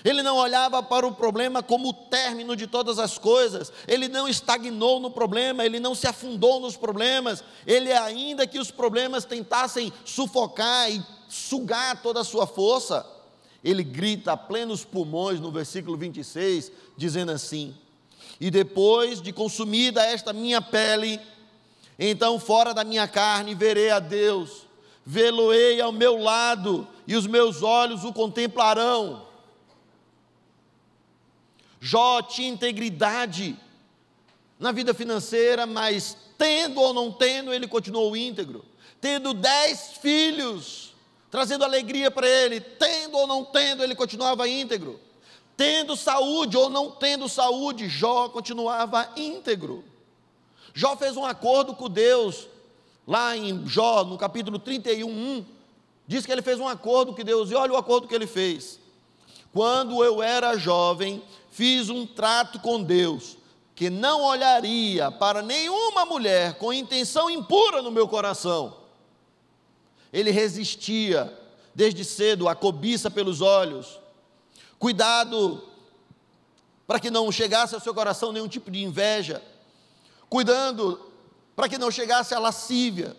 Ele não olhava para o problema como o término de todas as coisas, ele não estagnou no problema, ele não se afundou nos problemas, ele, ainda que os problemas tentassem sufocar e sugar toda a sua força, ele grita a plenos pulmões no versículo 26, dizendo assim: e depois de consumida esta minha pele, então fora da minha carne verei a Deus, vê-lo-ei ao meu lado, e os meus olhos o contemplarão. Jó tinha integridade na vida financeira, mas tendo ou não tendo, ele continuou íntegro. Tendo 10 filhos, trazendo alegria para ele, tendo ou não tendo, ele continuava íntegro. Tendo saúde ou não tendo saúde, Jó continuava íntegro. Jó fez um acordo com Deus, lá em Jó, no capítulo 31, diz que ele fez um acordo com Deus, e olha o acordo que ele fez. Quando eu era jovem, fiz um trato com Deus, que não olharia para nenhuma mulher com intenção impura no meu coração. Ele resistia desde cedo à cobiça pelos olhos, cuidado para que não chegasse ao seu coração nenhum tipo de inveja, cuidando para que não chegasse a lascívia,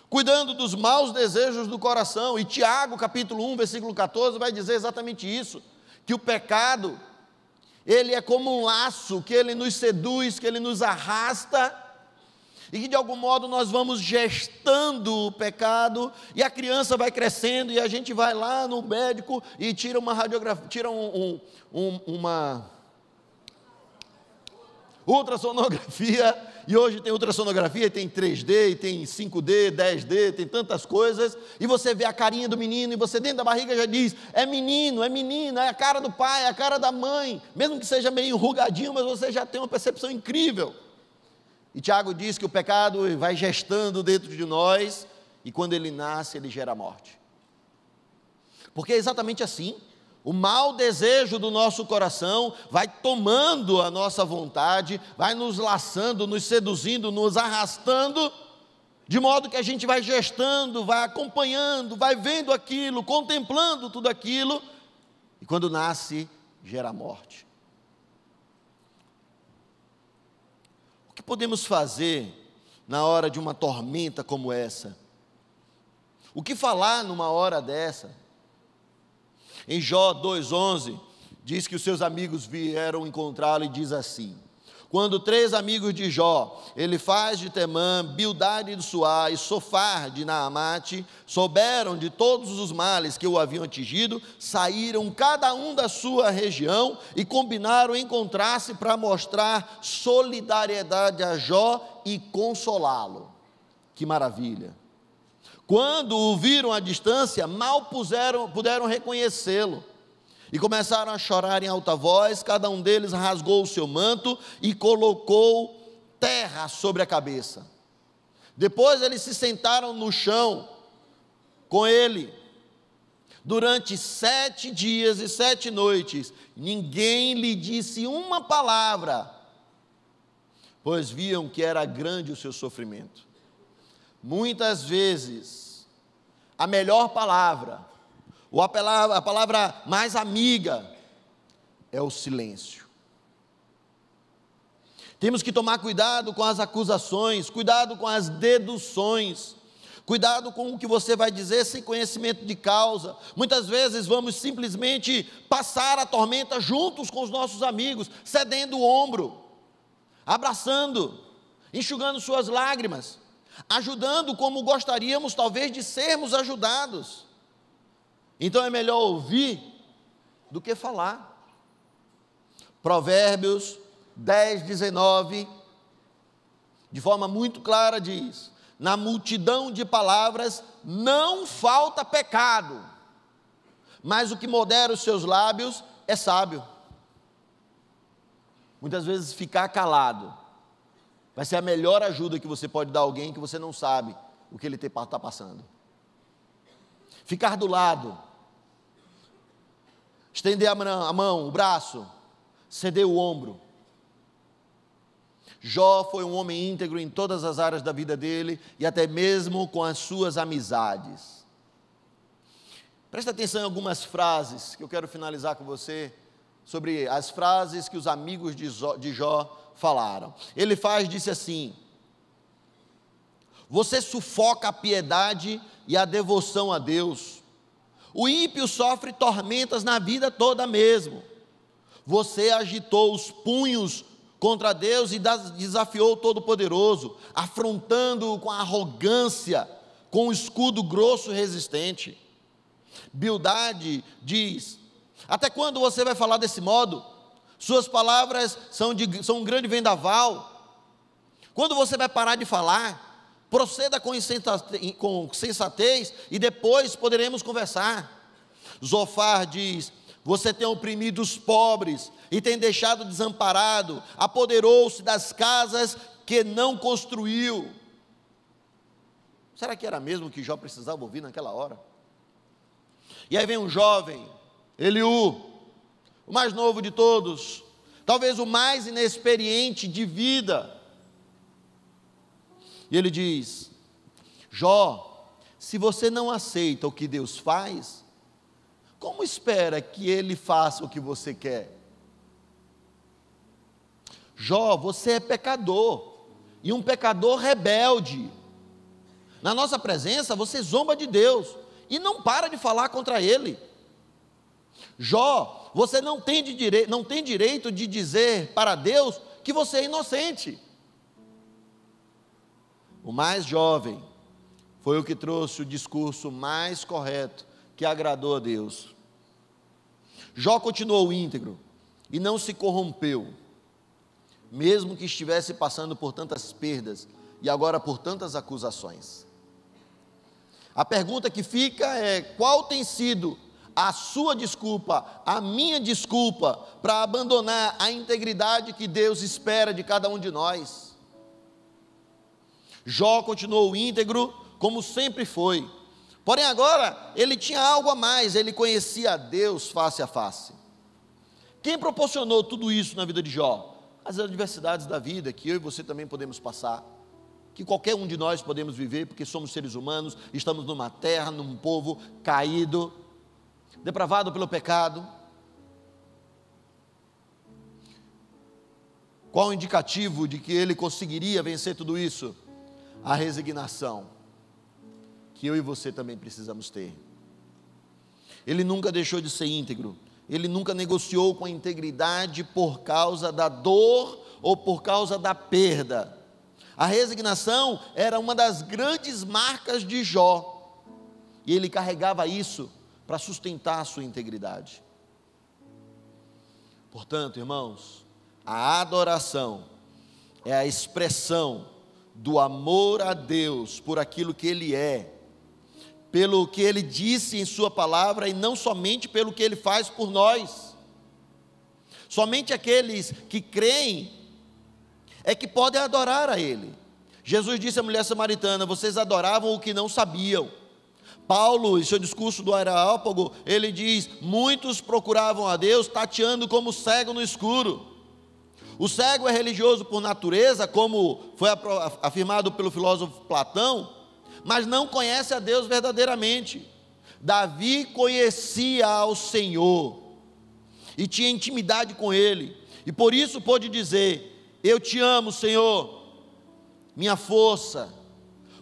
cuidando dos maus desejos do coração. E Tiago, capítulo 1, versículo 14, vai dizer exatamente isso, que o pecado, ele é como um laço, que ele nos seduz, que ele nos arrasta, e que de algum modo nós vamos gestando o pecado, e a criança vai crescendo, e a gente vai lá no médico e tira uma radiografia, tira uma ultrassonografia, e hoje tem ultrassonografia, tem 3D, tem 5D, 10D, tem tantas coisas, e você vê a carinha do menino, e você dentro da barriga já diz, é menino, é menina, é a cara do pai, é a cara da mãe, mesmo que seja meio enrugadinho, mas você já tem uma percepção incrível. E Tiago diz que o pecado vai gestando dentro de nós, e quando ele nasce, ele gera morte. Porque é exatamente assim, O mau desejo do nosso coração vai tomando a nossa vontade, vai nos laçando, nos seduzindo, nos arrastando, de modo que a gente vai gestando, vai acompanhando, vai vendo aquilo, contemplando tudo aquilo, e quando nasce, gera morte. O que podemos fazer na hora de uma tormenta como essa? O que falar numa hora dessa? Em Jó 2,11, diz que os seus amigos vieram encontrá-lo e diz assim: quando 3 amigos de Jó, Elifaz de Temã, Bildade de Suá e Sofar de Naamate, souberam de todos os males que o haviam atingido, saíram cada um da sua região e combinaram encontrar-se para mostrar solidariedade a Jó e consolá-lo. Que maravilha! Quando o viram à distância, mal puderam reconhecê-lo. E começaram a chorar em alta voz, cada um deles rasgou o seu manto e colocou terra sobre a cabeça. Depois eles se sentaram no chão com ele. Durante 7 dias e 7 noites, ninguém lhe disse uma palavra, pois viam que era grande o seu sofrimento. Muitas vezes, a melhor palavra, ou a palavra mais amiga, é o silêncio. Temos que tomar cuidado com as acusações, cuidado com as deduções, cuidado com o que você vai dizer sem conhecimento de causa. Muitas vezes vamos simplesmente passar a tormenta juntos com os nossos amigos, cedendo o ombro, abraçando, enxugando suas lágrimas, ajudando como gostaríamos talvez de sermos ajudados. Então é melhor ouvir do que falar. Provérbios 10:19, de forma muito clara diz: na multidão de palavras não falta pecado, mas o que modera os seus lábios é sábio. Muitas vezes ficar calado vai ser a melhor ajuda que você pode dar a alguém que você não sabe o que ele está passando. Ficar do lado, estender a mão, o braço, ceder o ombro. Jó foi um homem íntegro em todas as áreas da vida dele e até mesmo com as suas amizades. Presta atenção em algumas frases que eu quero finalizar com você, sobre as frases que os amigos de Jó falaram. Elifaz disse assim: você sufoca a piedade e a devoção a Deus. O ímpio sofre tormentas na vida toda mesmo. Você agitou os punhos contra Deus e desafiou o Todo-Poderoso, afrontando-o com arrogância, com um escudo grosso e resistente. Bildade diz: até quando você vai falar desse modo? Suas palavras são um grande vendaval. Quando você vai parar de falar? Proceda com sensatez e depois poderemos conversar. Zofar diz: você tem oprimido os pobres e tem deixado desamparado, apoderou-se das casas que não construiu. Será que era mesmo o que Jó precisava ouvir naquela hora? E aí vem um jovem, Eliú, o mais novo de todos, talvez o mais inexperiente de vida. E ele diz: Jó, se você não aceita o que Deus faz, como espera que Ele faça o que você quer? Jó, você é pecador, e um pecador rebelde. Na nossa presença você zomba de Deus, e não para de falar contra Ele. Jó, você não tem direito de dizer para Deus que você é inocente. O mais jovem foi o que trouxe o discurso mais correto, que agradou a Deus. Jó continuou íntegro e não se corrompeu, mesmo que estivesse passando por tantas perdas e agora por tantas acusações. A pergunta que fica é: qual tem sido a sua desculpa, a minha desculpa, para abandonar a integridade que Deus espera de cada um de nós? Jó continuou íntegro como sempre foi, Porém agora, ele tinha algo a mais, ele conhecia a Deus face a face. Quem proporcionou tudo isso na vida de Jó? As adversidades da vida, que eu e você também podemos passar, que qualquer um de nós podemos viver, porque somos seres humanos, estamos numa terra, num povo caído, depravado pelo pecado. Qual o indicativo de que ele conseguiria vencer tudo isso? A resignação, que eu e você também precisamos ter. Ele nunca deixou de ser íntegro, ele nunca negociou com a integridade por causa da dor ou por causa da perda. A resignação era uma das grandes marcas de Jó, e ele carregava isso para sustentar a sua integridade. Portanto, irmãos, a adoração é a expressão do amor a Deus por aquilo que Ele é, pelo que Ele disse em sua palavra e não somente pelo que Ele faz por nós. Somente aqueles que creem é que podem adorar a Ele. Jesus disse à mulher samaritana: vocês adoravam o que não sabiam. Paulo, em seu discurso do Areópago, ele diz: muitos procuravam a Deus tateando como cego no escuro. O cego é religioso por natureza, como foi afirmado pelo filósofo Platão, mas não conhece a Deus verdadeiramente. Davi conhecia ao Senhor e tinha intimidade com Ele, e por isso pôde dizer: eu te amo, Senhor, minha força.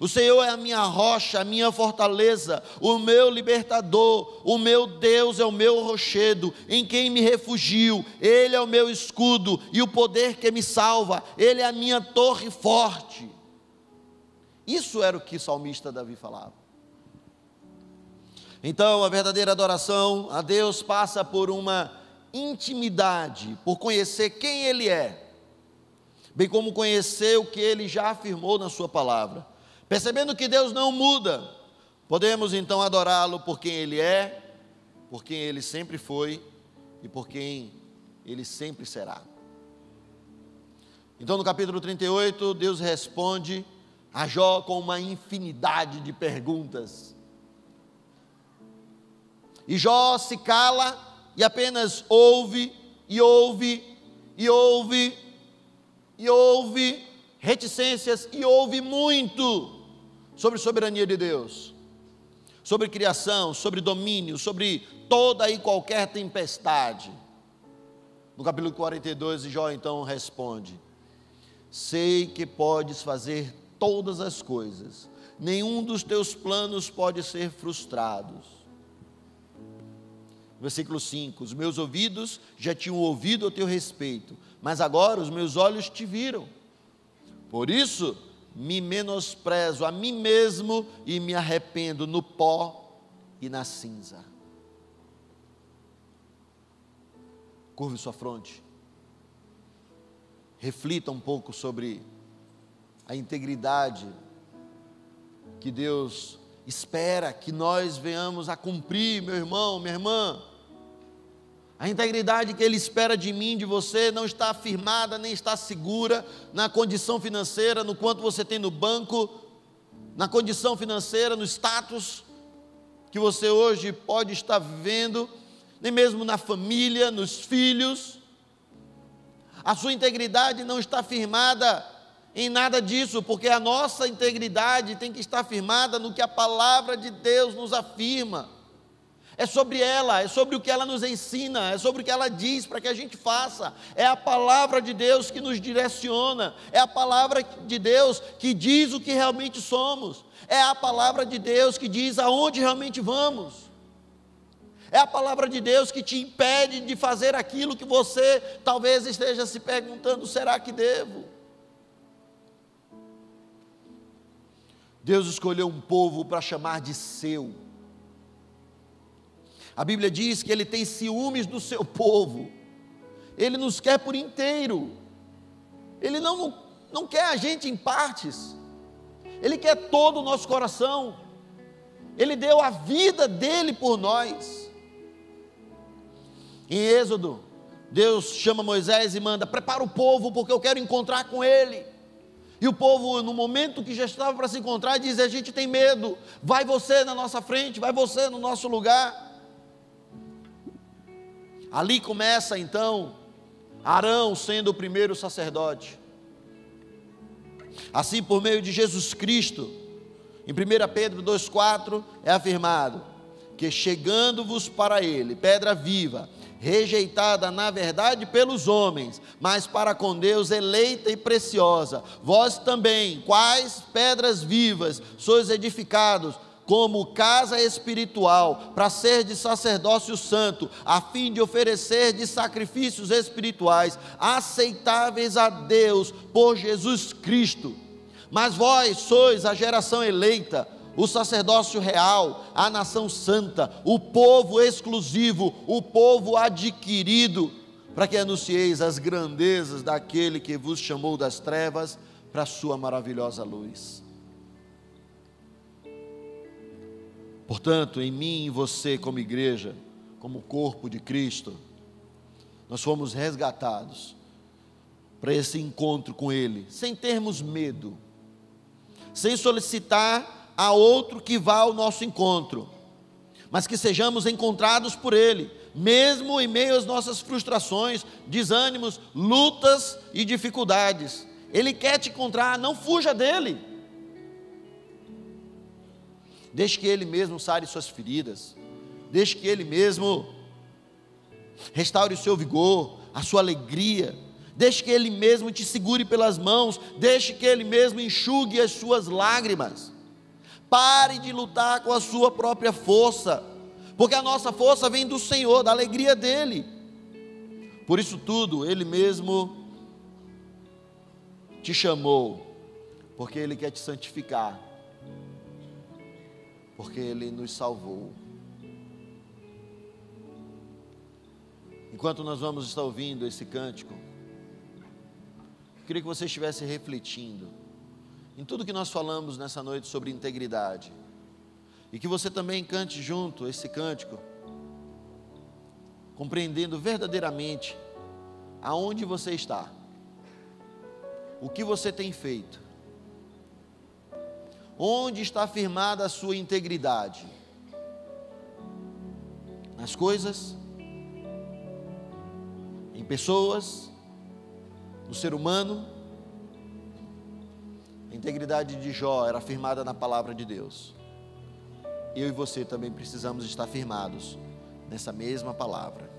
O Senhor é a minha rocha, a minha fortaleza, o meu libertador, o meu Deus é o meu rochedo, em quem me refugio. Ele é o meu escudo e o poder que me salva, Ele é a minha torre forte. Isso era o que o salmista Davi falava. Então, a verdadeira adoração a Deus passa por uma intimidade, por conhecer quem Ele é, bem como conhecer o que Ele já afirmou na sua palavra. Percebendo que Deus não muda, podemos então adorá-lo por quem Ele é, por quem Ele sempre foi e por quem Ele sempre será. Então no capítulo 38, Deus responde a Jó com uma infinidade de perguntas. E Jó se cala e apenas ouve, e ouve, e ouve, e ouve reticências, e ouve muito sobre soberania de Deus, sobre criação, sobre domínio, sobre toda e qualquer tempestade. No capítulo 42, Jó então responde: sei que podes fazer todas as coisas, nenhum dos teus planos pode ser frustrado. Versículo 5: os meus ouvidos já tinham ouvido a teu respeito, mas agora os meus olhos te viram. Por isso me menosprezo a mim mesmo e me arrependo no pó e na cinza. Curve sua fronte, reflita um pouco sobre a integridade que Deus espera que nós venhamos a cumprir, meu irmão, minha irmã. A integridade que Ele espera de mim, de você, não está afirmada, nem está segura na condição financeira, no quanto você tem no banco, na condição financeira, no status que você hoje pode estar vivendo, nem mesmo na família, nos filhos. A sua integridade não está firmada em nada disso, porque a nossa integridade tem que estar firmada no que a palavra de Deus nos afirma. É sobre ela, é sobre o que ela nos ensina, é sobre o que ela diz para que a gente faça. É a palavra de Deus que nos direciona, é a palavra de Deus que diz o que realmente somos, é a palavra de Deus que diz aonde realmente vamos. É a palavra de Deus que te impede de fazer aquilo que você talvez esteja se perguntando: será que devo? Deus escolheu um povo para chamar de seu. A Bíblia diz que Ele tem ciúmes do seu povo. Ele nos quer por inteiro. Ele não quer a gente em partes. Ele quer todo o nosso coração. Ele deu a vida dele por nós. Em Êxodo, Deus chama Moisés e manda: prepara o povo porque eu quero encontrar com ele. E o povo, no momento que já estava para se encontrar, diz: a gente tem medo, vai você na nossa frente, vai você no nosso lugar. Ali começa então Arão sendo o primeiro sacerdote. Assim, por meio de Jesus Cristo, em 1 Pedro 2,4 é afirmado que chegando-vos para ele, pedra viva, rejeitada na verdade pelos homens, mas para com Deus eleita e preciosa, vós também, quais pedras vivas, sois edificados como casa espiritual, para ser de sacerdócio santo, a fim de oferecer de sacrifícios espirituais, aceitáveis a Deus, por Jesus Cristo. Mas vós sois a geração eleita, o sacerdócio real, a nação santa, o povo exclusivo, o povo adquirido, para que anuncieis as grandezas daquele que vos chamou das trevas para a sua maravilhosa luz. Portanto, em mim e em você, como igreja, como corpo de Cristo, nós fomos resgatados para esse encontro com Ele, sem termos medo, sem solicitar a outro que vá ao nosso encontro, mas que sejamos encontrados por Ele, mesmo em meio às nossas frustrações, desânimos, lutas e dificuldades. Ele quer te encontrar, não fuja dEle. Deixe que Ele mesmo sare suas feridas, deixe que Ele mesmo restaure o seu vigor, a sua alegria, deixe que Ele mesmo te segure pelas mãos, deixe que Ele mesmo enxugue as suas lágrimas. Pare de lutar com a sua própria força, porque a nossa força vem do Senhor, da alegria dEle. Por isso tudo, Ele mesmo te chamou, porque Ele quer te santificar, porque Ele nos salvou. Enquanto nós vamos estar ouvindo esse cântico, eu queria que você estivesse refletindo em tudo que nós falamos nessa noite sobre integridade, e que você também cante junto esse cântico, compreendendo verdadeiramente aonde você está, o que você tem feito, onde está firmada a sua integridade, nas coisas, em pessoas, no ser humano. A integridade de Jó era firmada na palavra de Deus. Eu e você também precisamos estar firmados nessa mesma palavra.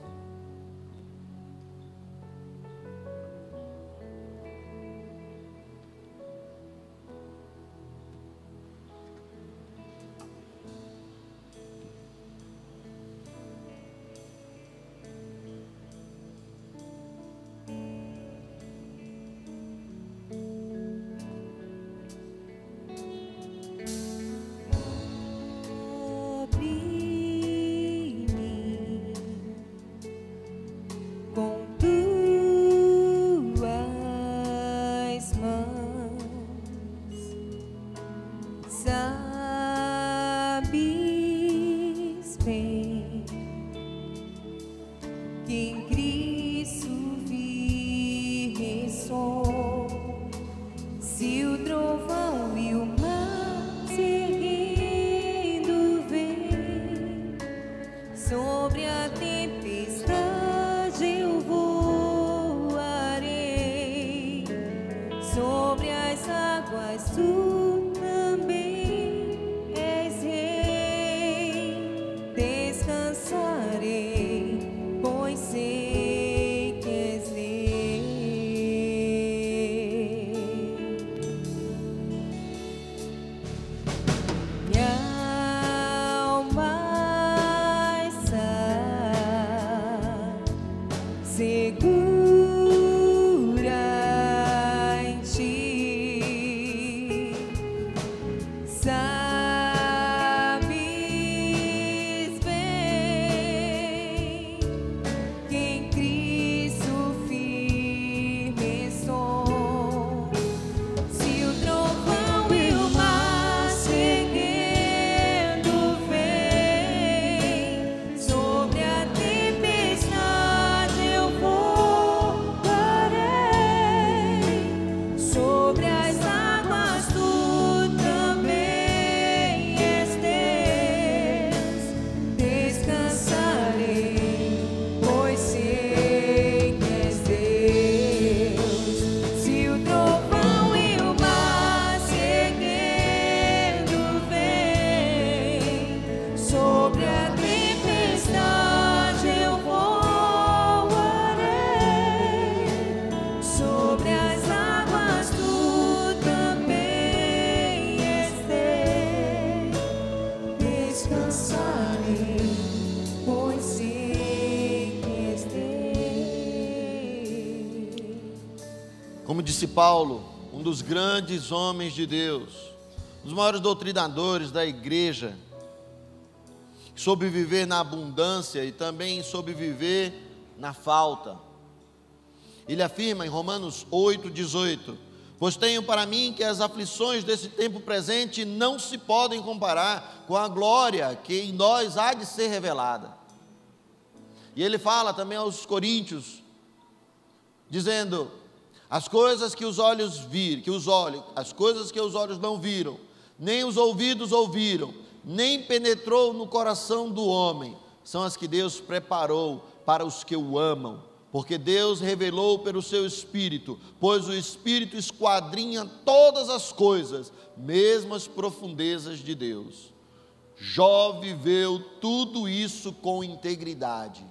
Como disse Paulo, um dos grandes homens de Deus, um dos maiores doutrinadores da igreja, soube viver na abundância e também soube viver na falta. Ele afirma em Romanos 8,18: pois tenho para mim que as aflições desse tempo presente não se podem comparar com a glória que em nós há de ser revelada. E ele fala também aos coríntios, dizendo: as coisas que os olhos viram, as coisas que os olhos não viram, nem os ouvidos ouviram, nem penetrou no coração do homem, são as que Deus preparou para os que o amam. Porque Deus revelou pelo seu Espírito, pois o Espírito esquadrinha todas as coisas, mesmo as profundezas de Deus. Jó viveu tudo isso com integridade.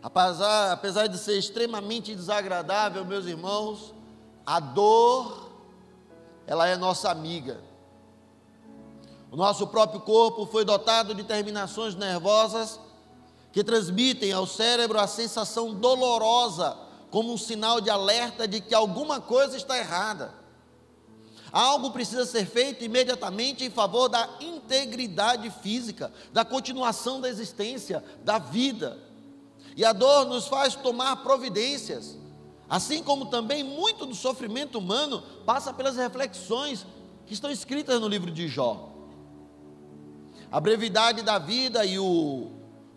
Apesar de ser extremamente desagradável, meus irmãos, a dor, ela é nossa amiga. O nosso próprio corpo foi dotado de terminações nervosas que transmitem ao cérebro a sensação dolorosa, como um sinal de alerta de que alguma coisa está errada. Algo precisa ser feito imediatamente em favor da integridade física, da continuação da existência, da vida. E a dor nos faz tomar providências, assim como também muito do sofrimento humano passa pelas reflexões que estão escritas no livro de Jó. A brevidade da vida e o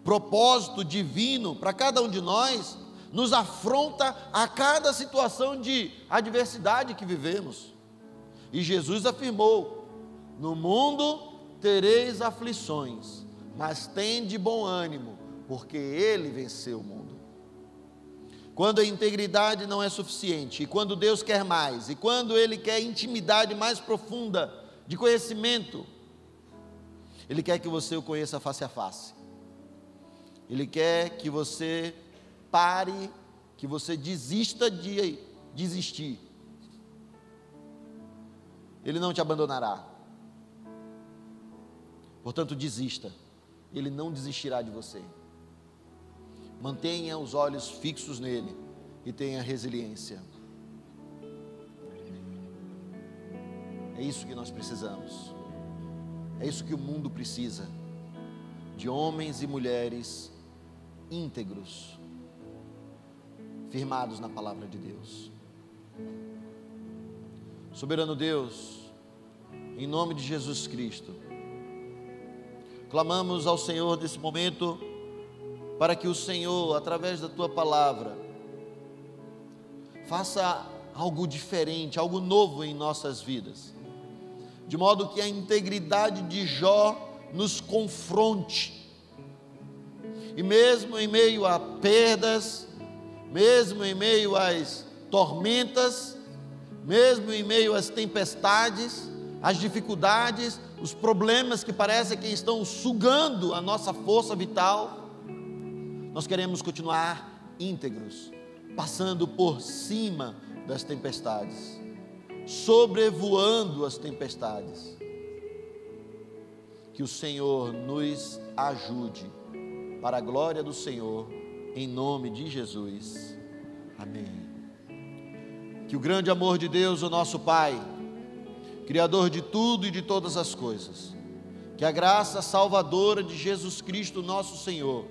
propósito divino para cada um de nós nos afronta a cada situação de adversidade que vivemos. E Jesus afirmou: no mundo tereis aflições, mas tende bom ânimo, porque Ele venceu o mundo. Quando a integridade não é suficiente, e quando Deus quer mais, e quando Ele quer intimidade mais profunda de conhecimento, Ele quer que você o conheça face a face. Ele quer que você pare, que você desista de desistir. Ele não te abandonará. Portanto, desista. Ele não desistirá de você. Mantenha os olhos fixos nele e tenha resiliência. É isso que nós precisamos. É isso que o mundo precisa. De homens e mulheres íntegros, firmados na palavra de Deus. Soberano Deus, em nome de Jesus Cristo, clamamos ao Senhor nesse momento, para que o Senhor, através da Tua palavra, faça algo diferente, algo novo em nossas vidas, de modo que a integridade de Jó nos confronte, e mesmo em meio a perdas, mesmo em meio às tormentas, mesmo em meio às tempestades, às dificuldades, os problemas que parecem que estão sugando a nossa força vital, nós queremos continuar íntegros, passando por cima das tempestades, sobrevoando as tempestades. Que o Senhor nos ajude, para a glória do Senhor, em nome de Jesus. Amém. Que o grande amor de Deus, o nosso Pai, Criador de tudo e de todas as coisas, que a graça salvadora de Jesus Cristo, nosso Senhor,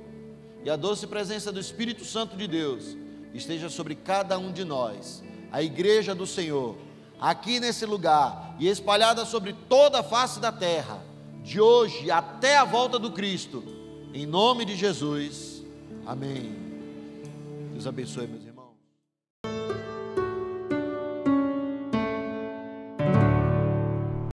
e a doce presença do Espírito Santo de Deus, esteja sobre cada um de nós, a igreja do Senhor, aqui nesse lugar, e espalhada sobre toda a face da terra, de hoje até a volta do Cristo, em nome de Jesus, amém. Deus abençoe, meus irmãos.